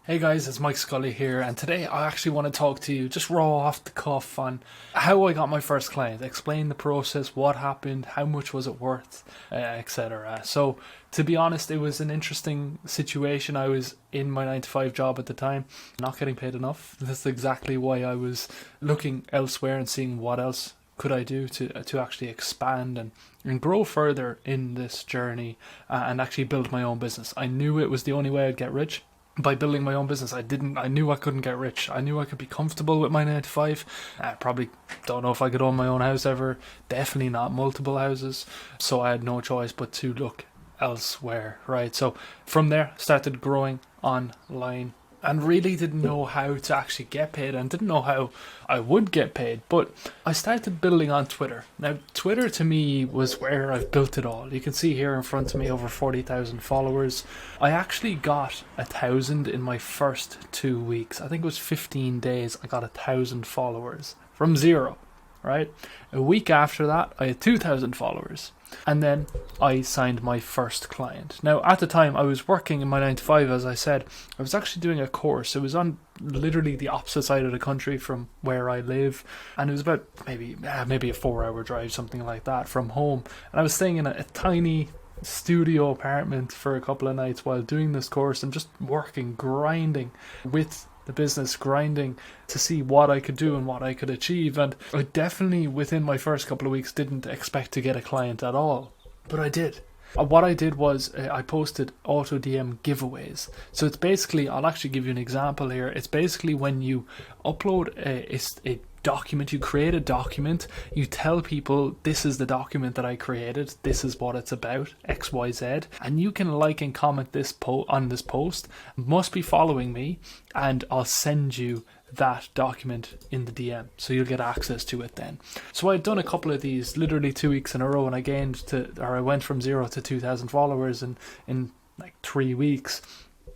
Hey guys, it's Mike Scully here, and today I actually want to talk to you just raw off the cuff on how I got my first client, explain the process, what happened, how much was it worth, etc. So, to be honest, it was an interesting situation. I was in my 9 to 5 job at the time, not getting paid enough. That's exactly why I was looking elsewhere and seeing what else could I do to actually expand and grow further in this journey and actually build my own business. I knew it was the only way I'd get rich by building my own business. I knew I couldn't get rich. I knew I could be comfortable with my 9 to 5. I probably don't know if I could own my own house ever. Definitely not multiple houses. So I had no choice but to look elsewhere, right? So from there, started growing online and really didn't know how to actually get paid and didn't know how I would get paid. But I started building on Twitter. Now, Twitter to me was where I've built it all. You can see here in front of me over 40,000 followers. I actually got 1,000 in my first 2 weeks. I think it was 15 days. I got 1,000 followers from zero, right? A week after that, I had 2,000 followers. And then I signed my first client. Now, at the time, I was working in my 9 to 5, as I said. I was actually doing a course. It was on literally the opposite side of the country from where I live. And it was about maybe a 4-hour drive, something like that, from home. And I was staying in a tiny studio apartment for a couple of nights while doing this course and just working, grinding with the business, grinding to see what I could do and what I could achieve. And I definitely, within my first couple of weeks, didn't expect to get a client at all, but I did. What I did was I posted auto DM giveaways. So it's basically, I'll actually give you an example here. It's basically when you upload a document, you create a document, you tell people this is the document that I created, this is what it's about, XYZ, and you can like and comment this on this post, must be following me, and I'll send you that document in the DM, so you'll get access to it then. So I'd done a couple of these literally 2 weeks in a row, and I went from 0 to 2,000 followers in like 3 weeks.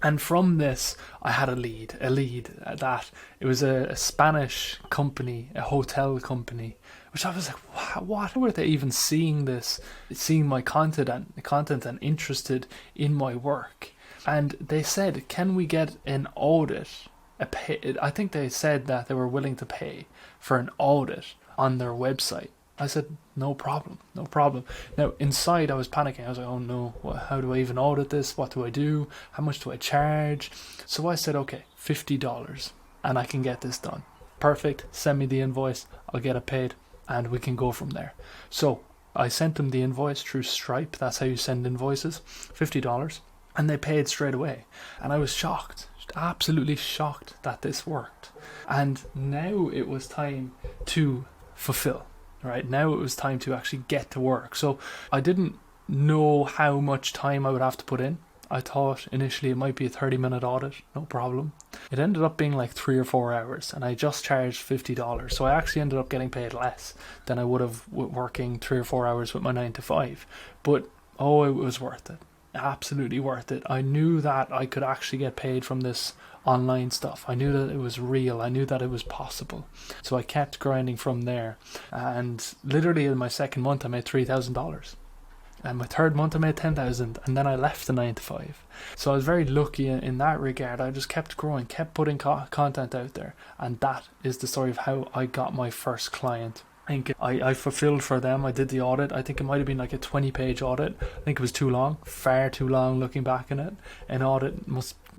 And from this, I had a lead that it was a Spanish company, a hotel company, which I was like, what were they even seeing my content and interested in my work? And they said, can we get an audit? I think they said that they were willing to pay for an audit on their website. I said, no problem. Now, inside I was panicking. I was like, oh no, how do I even audit this? What do I do? How much do I charge? So I said, okay, $50 and I can get this done. Perfect. Send me the invoice. I'll get it paid and we can go from there. So I sent them the invoice through Stripe. That's how you send invoices, $50. And they paid straight away. And I was shocked, absolutely shocked that this worked. And now it was time to fulfill. Right, now it was time to actually get to work. So I didn't know how much time I would have to put in. I thought initially it might be a 30-minute audit, no problem. It ended up being like 3 or 4 hours, and I just charged $50. So I actually ended up getting paid less than I would have working 3 or 4 hours with my 9 to 5. But oh, it was worth it. Absolutely worth it. I knew that I could actually get paid from this online stuff. I knew that it was real. I knew that it was possible. So I kept grinding from there. And literally in my second month, I made $3,000. And my third month, I made $10,000. And then I left the 9 to 5. So I was very lucky in that regard. I just kept growing, kept putting content out there. And that is the story of how I got my first client. I fulfilled for them. I did the audit. I think it might have been like a 20-page audit. I think it was too long, far too long looking back on it. An audit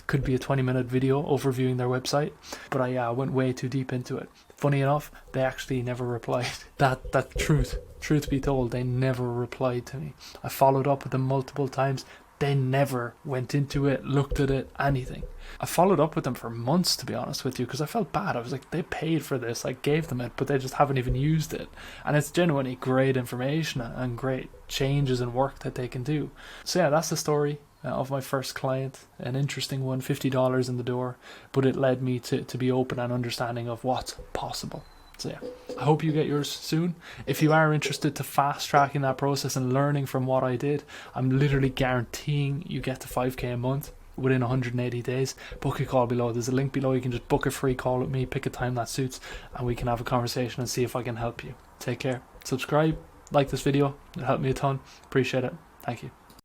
could be a 20-minute video overviewing their website, but I went way too deep into it. Funny enough, they actually never replied. That truth be told, they never replied to me. I followed up with them multiple times. They never went into it, looked at it, anything. I followed up with them for months, to be honest with you, because I felt bad. I was like, they paid for this, I gave them it, but they just haven't even used it. And it's genuinely great information and great changes and work that they can do. So yeah, that's the story of my first client. An interesting one, $50 in the door, but it led me to be open and understanding of what's possible. So yeah, I hope you get yours soon. If you are interested to fast tracking that process and learning from what I did, I'm literally guaranteeing you get to 5k a month within 180 days. Book a call below. There's a link below. You can just book a free call with me, pick a time that suits, and we can have a conversation and see if I can help you. Take care. Subscribe, like this video. It helped me a ton. Appreciate it. Thank you.